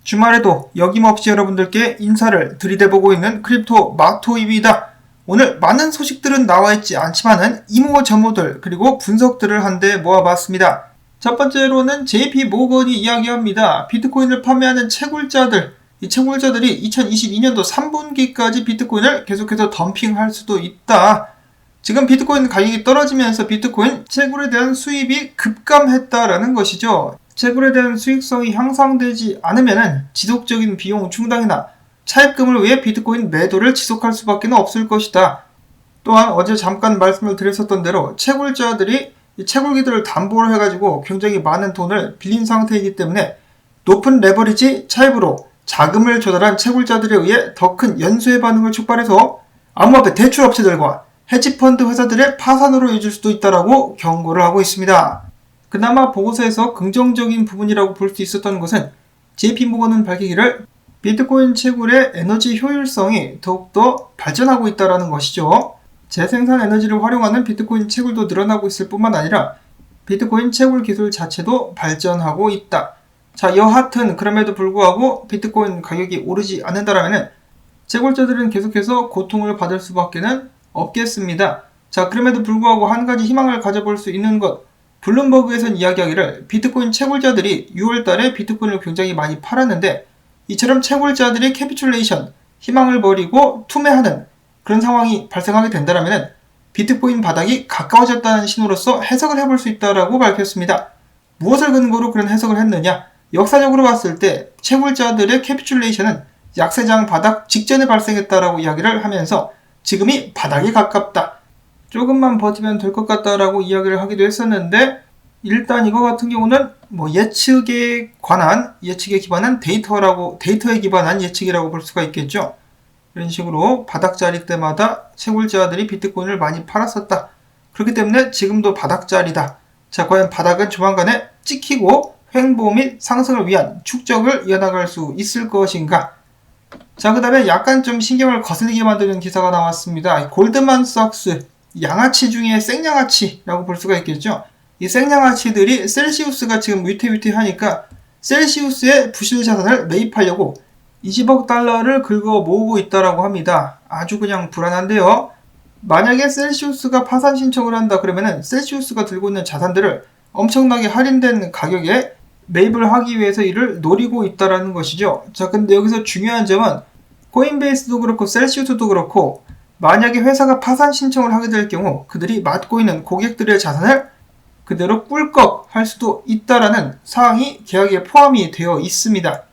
주말에도 여김없이 여러분들께 인사를 들이대보고 있는 크립토 마토입니다. 오늘 많은 소식들은 나와있지 않지만은 이모저모들 그리고 분석들을 한데 모아봤습니다. 첫 번째로는 JP 모건이 이야기합니다. 비트코인을 판매하는 채굴자들, 이 채굴자들이 2022년도 3분기까지 비트코인을 계속해서 덤핑할 수도 있다. 지금 비트코인 가격이 떨어지면서 비트코인 채굴에 대한 수입이 급감했다라는 것이죠. 채굴에 대한 수익성이 향상되지 않으면 지속적인 비용 충당이나 차입금을 위해 비트코인 매도를 지속할 수밖에 없을 것이다. 또한 어제 잠깐 말씀을 드렸었던 대로 채굴자들이 이 채굴기들을 담보로 해가지고 굉장히 많은 돈을 빌린 상태이기 때문에 높은 레버리지 차입으로 자금을 조달한 채굴자들에 의해 더 큰 연쇄 반응을 촉발해서 암호화폐 대출업체들과 헤지펀드 회사들의 파산으로 이어질 수도 있다라고 경고를 하고 있습니다. 그나마 보고서에서 긍정적인 부분이라고 볼 수 있었던 것은 JP모건은 밝히기를 비트코인 채굴의 에너지 효율성이 더욱더 발전하고 있다는 것이죠. 재생산 에너지를 활용하는 비트코인 채굴도 늘어나고 있을 뿐만 아니라 비트코인 채굴 기술 자체도 발전하고 있다. 자, 여하튼 그럼에도 불구하고 비트코인 가격이 오르지 않는다면 채굴자들은 계속해서 고통을 받을 수밖에 없겠습니다. 자, 그럼에도 불구하고 한 가지 희망을 가져볼 수 있는 것, 블룸버그에선 이야기하기를 비트코인 채굴자들이 6월달에 비트코인을 굉장히 많이 팔았는데 이처럼 채굴자들이 캐피출레이션, 희망을 버리고 투매하는 그런 상황이 발생하게 된다면 비트코인 바닥이 가까워졌다는 신호로서 해석을 해볼 수 있다고 밝혔습니다. 무엇을 근거로 그런 해석을 했느냐? 역사적으로 봤을 때 채굴자들의 캐피출레이션은 약세장 바닥 직전에 발생했다라고 이야기를 하면서 지금이 바닥에 가깝다. 조금만 버티면 될 것 같다라고 이야기를 하기도 했었는데 일단 이거 같은 경우는 예측에 기반한 데이터에 기반한 예측이라고 볼 수가 있겠죠. 이런 식으로 바닥자리 때마다 채굴자들이 비트코인을 많이 팔았었다. 그렇기 때문에 지금도 바닥자리다. 자, 과연 바닥은 조만간에 찍히고 횡보 및 상승을 위한 축적을 이어나갈 수 있을 것인가? 자, 그 다음에 약간 좀 신경을 거슬리게 만드는 기사가 나왔습니다. 골드만삭스 양아치 중에 생양아치라고 볼 수가 있겠죠. 이 생양아치들이 셀시우스가 지금 위태위태하니까 셀시우스의 부실 자산을 매입하려고 20억 달러를 긁어 모으고 있다라고 합니다. 아주 그냥 불안한데요. 만약에 셀시우스가 파산 신청을 한다 그러면은 셀시우스가 들고 있는 자산들을 엄청나게 할인된 가격에 매입을 하기 위해서 이를 노리고 있다라는 것이죠. 자, 근데 여기서 중요한 점은 코인베이스도 그렇고 셀시우스도 그렇고 만약에 회사가 파산 신청을 하게 될 경우 그들이 맡고 있는 고객들의 자산을 그대로 꿀꺽 할 수도 있다라는 사항이 계약에 포함이 되어 있습니다.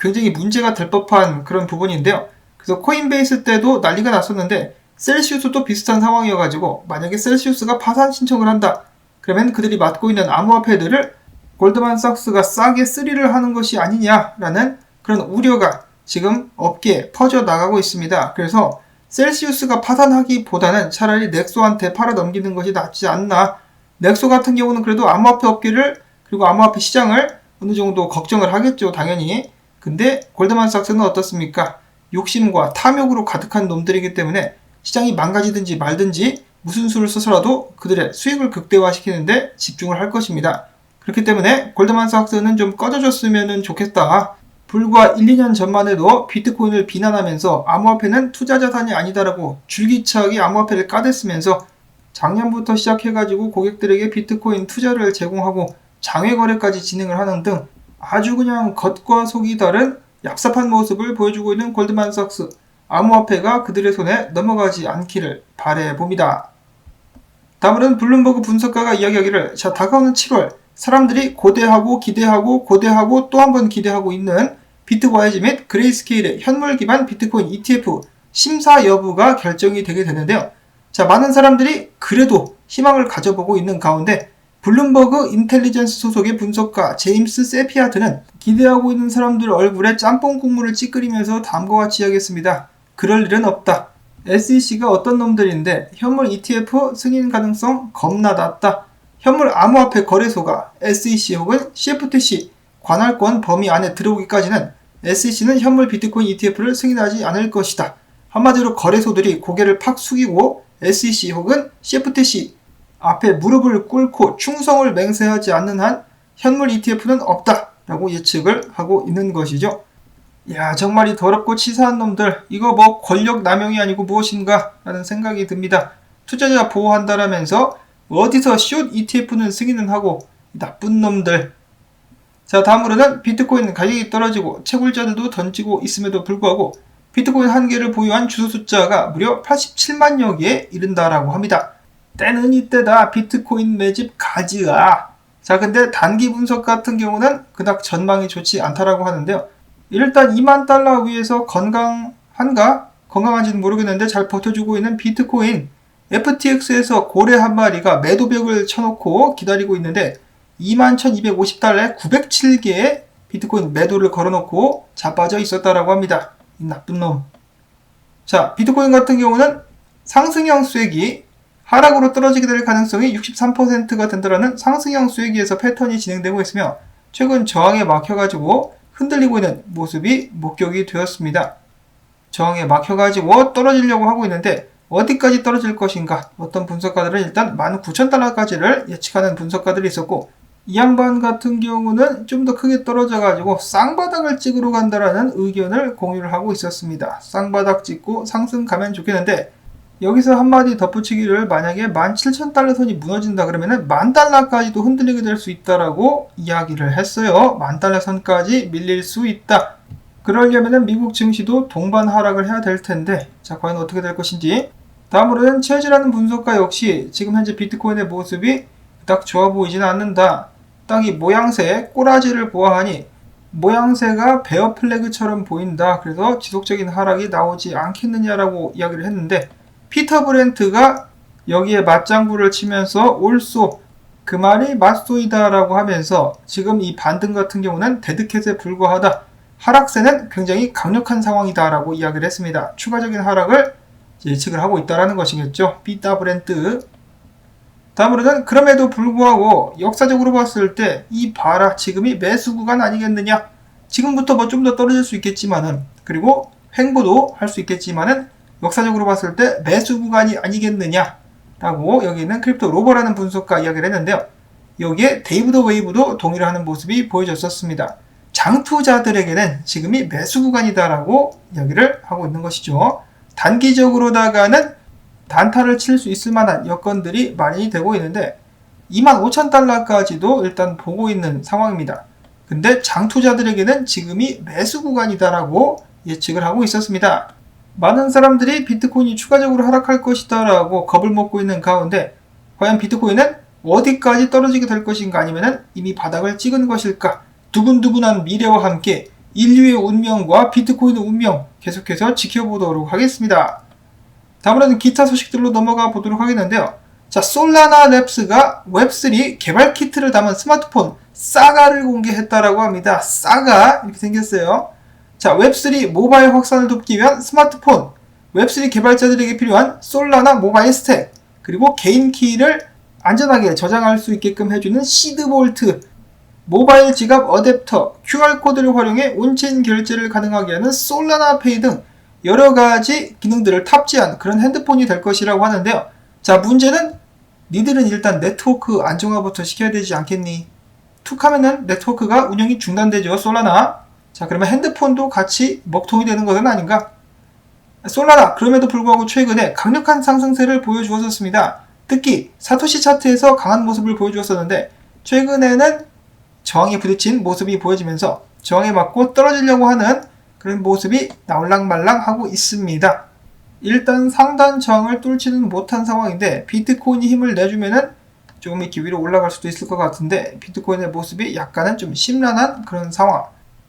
굉장히 문제가 될 법한 그런 부분인데요. 그래서 코인베이스 때도 난리가 났었는데 셀시우스도 비슷한 상황이어가지고 만약에 셀시우스가 파산 신청을 한다 그러면 그들이 맡고 있는 암호화폐들을 골드만삭스가 싸게 쓰리를 하는 것이 아니냐라는 그런 우려가 지금 업계에 퍼져나가고 있습니다. 그래서 셀시우스가 파산하기보다는 차라리 넥소한테 팔아넘기는 것이 낫지 않나. 넥소 같은 경우는 그래도 암호화폐 업계를 그리고 암호화폐 시장을 어느 정도 걱정을 하겠죠, 당연히. 근데 골드만삭스는 어떻습니까? 욕심과 탐욕으로 가득한 놈들이기 때문에 시장이 망가지든지 말든지 무슨 수를 써서라도 그들의 수익을 극대화시키는데 집중을 할 것입니다. 그렇기 때문에 골드만삭스는 좀 꺼져줬으면 좋겠다. 불과 1, 2년 전만 해도 비트코인을 비난하면서 암호화폐는 투자 자산이 아니다라고 줄기차게 암호화폐를 까댔으면서 작년부터 시작해가지고 고객들에게 비트코인 투자를 제공하고 장외 거래까지 진행을 하는 등 아주 그냥 겉과 속이 다른 얍삽한 모습을 보여주고 있는 골드만삭스. 암호화폐가 그들의 손에 넘어가지 않기를 바라봅니다. 다음은 블룸버그 분석가가 이야기하기를 자, 다가오는 7월 사람들이 고대하고 기대하고 고대하고 또 한 번 기대하고 있는 비트와이즈 및 그레이스케일의 현물 기반 비트코인 ETF 심사 여부가 결정이 되게 되는데요. 자, 많은 사람들이 그래도 희망을 가져보고 있는 가운데 블룸버그 인텔리전스 소속의 분석가 제임스 세피아트는 기대하고 있는 사람들 얼굴에 짬뽕 국물을 찌끄리면서 다음과 같이 이야기했습니다. 그럴 일은 없다. SEC가 어떤 놈들인데 현물 ETF 승인 가능성 겁나 낮다. 현물 암호화폐 거래소가 SEC 혹은 CFTC 관할권 범위 안에 들어오기까지는 SEC는 현물 비트코인 ETF를 승인하지 않을 것이다. 한마디로 거래소들이 고개를 팍 숙이고 SEC 혹은 CFTC 앞에 무릎을 꿇고 충성을 맹세하지 않는 한 현물 ETF는 없다 라고 예측을 하고 있는 것이죠. 야, 정말 이 더럽고 치사한 놈들, 이거 뭐 권력 남용이 아니고 무엇인가 라는 생각이 듭니다. 투자자 보호한다라면서 어디서 숏 ETF는 승인은 하고, 나쁜 놈들. 자, 다음으로는 비트코인 가격이 떨어지고 채굴자들도 던지고 있음에도 불구하고 비트코인 한 개를 보유한 주소 숫자가 무려 87만여 개에 이른다라고 합니다. 때는 이때다. 비트코인 매집 가즈아. 자, 근데 단기 분석 같은 경우는 그닥 전망이 좋지 않다라고 하는데요. 일단 2만 달러 위에서 건강한지는 모르겠는데 잘 버텨주고 있는 비트코인 FTX에서 고래 한 마리가 매도벽을 쳐놓고 기다리고 있는데 21,250달러에 907개의 비트코인 매도를 걸어놓고 자빠져 있었다라고 합니다. 이 나쁜 놈. 자, 비트코인 같은 경우는 상승형 수익이 하락으로 떨어지게 될 가능성이 63%가 된다라는 상승형 수익에서 패턴이 진행되고 있으며 최근 저항에 막혀가지고 흔들리고 있는 모습이 목격이 되었습니다. 저항에 막혀가지고 떨어지려고 하고 있는데 어디까지 떨어질 것인가? 어떤 분석가들은 일단 19,000달러까지를 예측하는 분석가들이 있었고 이 양반 같은 경우는 좀 더 크게 떨어져가지고 쌍바닥을 찍으러 간다라는 의견을 공유를 하고 있었습니다. 쌍바닥 찍고 상승 가면 좋겠는데 여기서 한마디 덧붙이기를 만약에 17,000달러 선이 무너진다 그러면은 10,000달러까지도 흔들리게 될 수 있다라고 이야기를 했어요. 10,000달러 선까지 밀릴 수 있다. 그러려면은 미국 증시도 동반 하락을 해야 될 텐데 자, 과연 어떻게 될 것인지. 다음으로는 체즈라는 분석가 역시 지금 현재 비트코인의 모습이 딱 좋아 보이지는 않는다. 딱 이 모양새, 꼬라지를 보아하니 모양새가 베어 플래그처럼 보인다. 그래서 지속적인 하락이 나오지 않겠느냐라고 이야기를 했는데 피터 브렌트가 여기에 맞장구를 치면서 올소, 그 말이 맞소이다 라고 하면서 지금 이 반등 같은 경우는 데드캣에 불과하다. 하락세는 굉장히 강력한 상황이다 라고 이야기를 했습니다. 추가적인 하락을 예측을 하고 있다는 것이겠죠. 피터 브렌트. 다음으로는 그럼에도 불구하고 역사적으로 봤을 때 이 봐라 지금이 매수 구간 아니겠느냐. 지금부터 뭐 좀 더 떨어질 수 있겠지만은 그리고 횡보도 할 수 있겠지만은 역사적으로 봤을 때 매수 구간이 아니겠느냐 라고 여기는 크립토 로버라는 분석가 이야기를 했는데요. 여기에 데이브 더 웨이브도 동의를 하는 모습이 보여졌었습니다. 장투자들에게는 지금이 매수 구간이다 라고 이야기를 하고 있는 것이죠. 단기적으로다가는 단타를 칠 수 있을 만한 여건들이 마련이 되고 있는데 25,000달러까지도 일단 보고 있는 상황입니다. 근데 장투자들에게는 지금이 매수 구간이다라고 예측을 하고 있었습니다. 많은 사람들이 비트코인이 추가적으로 하락할 것이다 라고 겁을 먹고 있는 가운데 과연 비트코인은 어디까지 떨어지게 될 것인가 아니면 이미 바닥을 찍은 것일까? 두근두근한 미래와 함께 인류의 운명과 비트코인의 운명 계속해서 지켜보도록 하겠습니다. 다음으로는 기타 소식들로 넘어가 보도록 하겠는데요. 자, 솔라나 랩스가 웹3 개발 키트를 담은 스마트폰 사가를 공개했다라고 합니다. 사가 이렇게 생겼어요. 자, 웹3 모바일 확산을 돕기 위한 스마트폰, 웹3 개발자들에게 필요한 솔라나 모바일 스택, 그리고 개인 키를 안전하게 저장할 수 있게끔 해주는 시드볼트, 모바일 지갑 어댑터, QR코드를 활용해 온체인 결제를 가능하게 하는 솔라나 페이 등 여러가지 기능들을 탑재한 그런 핸드폰이 될 것이라고 하는데요. 자, 문제는 니들은 일단 네트워크 안정화부터 시켜야 되지 않겠니? 툭 하면은 네트워크가 운영이 중단되죠. 솔라나. 자, 그러면 핸드폰도 같이 먹통이 되는 것은 아닌가? 솔라나 그럼에도 불구하고 최근에 강력한 상승세를 보여주었습니다. 특히 사토시 차트에서 강한 모습을 보여주었었는데 최근에는 저항에 부딪힌 모습이 보여지면서 저항에 맞고 떨어지려고 하는 그런 모습이 나올랑말랑하고 있습니다. 일단 상단 저항을 뚫지는 못한 상황인데 비트코인이 힘을 내주면은 조금 이렇게 위로 올라갈 수도 있을 것 같은데 비트코인의 모습이 약간은 좀 심란한 그런 상황.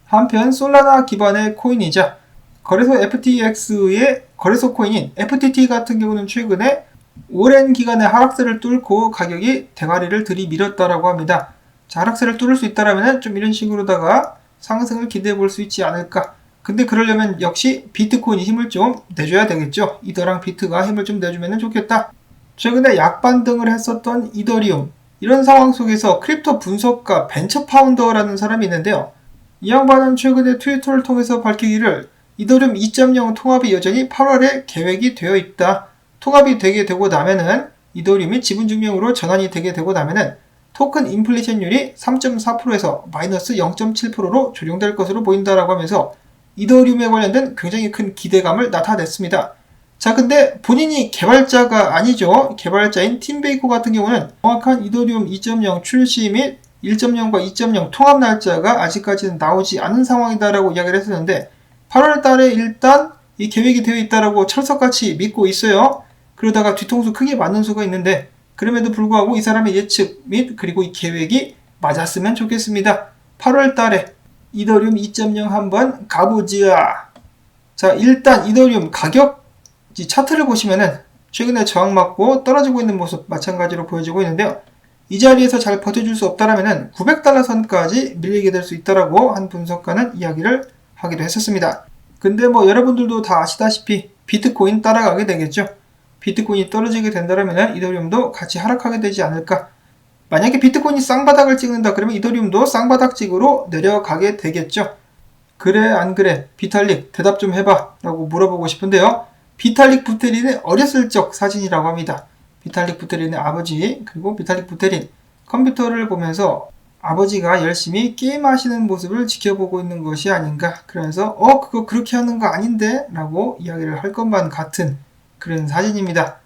한편 솔라나 기반의 코인이자 거래소 FTX의 거래소 코인인 FTT 같은 경우는 최근에 오랜 기간의 하락세를 뚫고 가격이 대가리를 들이밀었다라고 합니다. 자, 하락세를 뚫을 수 있다라면 좀 이런 식으로다가 상승을 기대해 볼 수 있지 않을까. 근데 그러려면 역시 비트코인이 힘을 좀 내줘야 되겠죠. 이더랑 비트가 힘을 좀 내주면 좋겠다. 최근에 약반등을 했었던 이더리움. 이런 상황 속에서 크립토 분석가 벤처 파운더라는 사람이 있는데요. 이 양반은 최근에 트위터를 통해서 밝히기를 이더리움 2.0 통합이 여전히 8월에 계획이 되어 있다. 통합이 되게 되고 나면은 이더리움이 지분증명으로 전환이 되게 되고 나면은 토큰 인플레이션율이 3.4%에서 마이너스 0.7%로 조정될 것으로 보인다라고 하면서 이더리움에 관련된 굉장히 큰 기대감을 나타냈습니다. 자, 근데 본인이 개발자가 아니죠. 개발자인 팀 베이커 같은 경우는 정확한 이더리움 2.0 출시 및 1.0과 2.0 통합 날짜가 아직까지는 나오지 않은 상황이다라고 이야기를 했었는데 8월 달에 일단 이 계획이 되어 있다라고 철석같이 믿고 있어요. 그러다가 뒤통수 크게 맞는 수가 있는데 그럼에도 불구하고 이 사람의 예측 및 그리고 이 계획이 맞았으면 좋겠습니다. 8월 달에 이더리움 2.0 한번 가보자. 자, 일단 이더리움 가격 차트를 보시면은 최근에 저항받고 떨어지고 있는 모습 마찬가지로 보여지고 있는데요. 이 자리에서 잘 버텨줄 수 없다라면은 900달러 선까지 밀리게 될 수 있다라고 한 분석가는 이야기를 하기도 했었습니다. 근데 뭐 여러분들도 다 아시다시피 비트코인 따라가게 되겠죠. 비트코인이 떨어지게 된다라면은 이더리움도 같이 하락하게 되지 않을까. 만약에 비트코인이 쌍바닥을 찍는다 그러면 이더리움도 쌍바닥 찍으로 내려가게 되겠죠. 그래 안 그래 비탈릭 대답 좀 해봐 라고 물어보고 싶은데요. 비탈릭 부테린의 어렸을 적 사진이라고 합니다. 비탈릭 부테린의 아버지 그리고 비탈릭 부테린 컴퓨터를 보면서 아버지가 열심히 게임하시는 모습을 지켜보고 있는 것이 아닌가. 그래서 그거 그렇게 하는 거 아닌데 라고 이야기를 할 것만 같은 그런 사진입니다.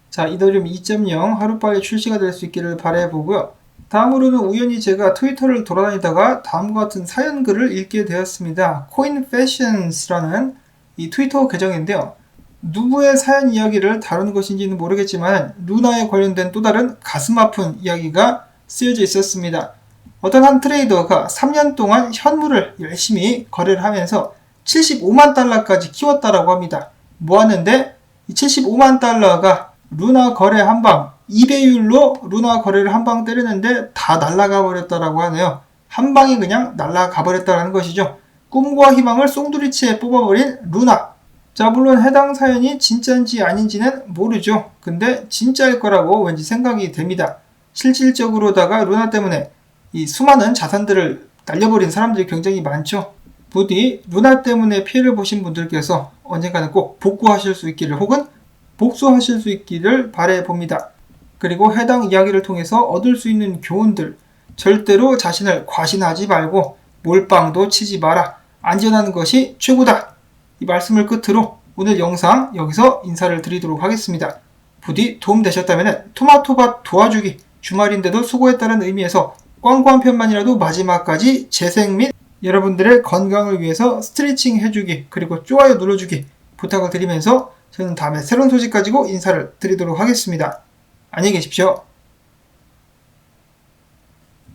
자, 이더리움 2.0 하루빨리 출시가 될 수 있기를 바라보고요. 다음으로는 우연히 제가 트위터를 돌아다니다가 다음과 같은 사연글을 읽게 되었습니다. 코인패션스라는 이 트위터 계정인데요. 누구의 사연 이야기를 다루는 것인지는 모르겠지만 루나에 관련된 또 다른 가슴 아픈 이야기가 쓰여져 있었습니다. 어떤 한 트레이더가 3년 동안 현물을 열심히 거래를 하면서 75만 달러까지 키웠다라고 합니다. 모았는데 이 75만 달러가 루나 거래 한방 2배율로 루나 거래를 한방 때리는데 다 날아가 버렸다라고 하네요. 한 방에 그냥 날아가 버렸다라는 것이죠. 꿈과 희망을 송두리째 뽑아버린 루나. 자, 물론 해당 사연이 진짜인지 아닌지는 모르죠. 근데 진짜일 거라고 왠지 생각이 됩니다. 실질적으로다가 루나 때문에 이 수많은 자산들을 날려버린 사람들이 굉장히 많죠. 부디 루나 때문에 피해를 보신 분들께서 언젠가는 꼭 복구하실 수 있기를 혹은 복수하실 수 있기를 바라봅니다. 그리고 해당 이야기를 통해서 얻을 수 있는 교훈들, 절대로 자신을 과신하지 말고 몰빵도 치지 마라. 안전한 것이 최고다. 이 말씀을 끝으로 오늘 영상 여기서 인사를 드리도록 하겠습니다. 부디 도움되셨다면 토마토밭 도와주기 주말인데도 수고했다는 의미에서 광고 한 편만이라도 마지막까지 재생 및 여러분들의 건강을 위해서 스트레칭 해주기 그리고 좋아요 눌러주기 부탁을 드리면서 저는 다음에 새로운 소식 가지고 인사를 드리도록 하겠습니다. 안녕히 계십시오.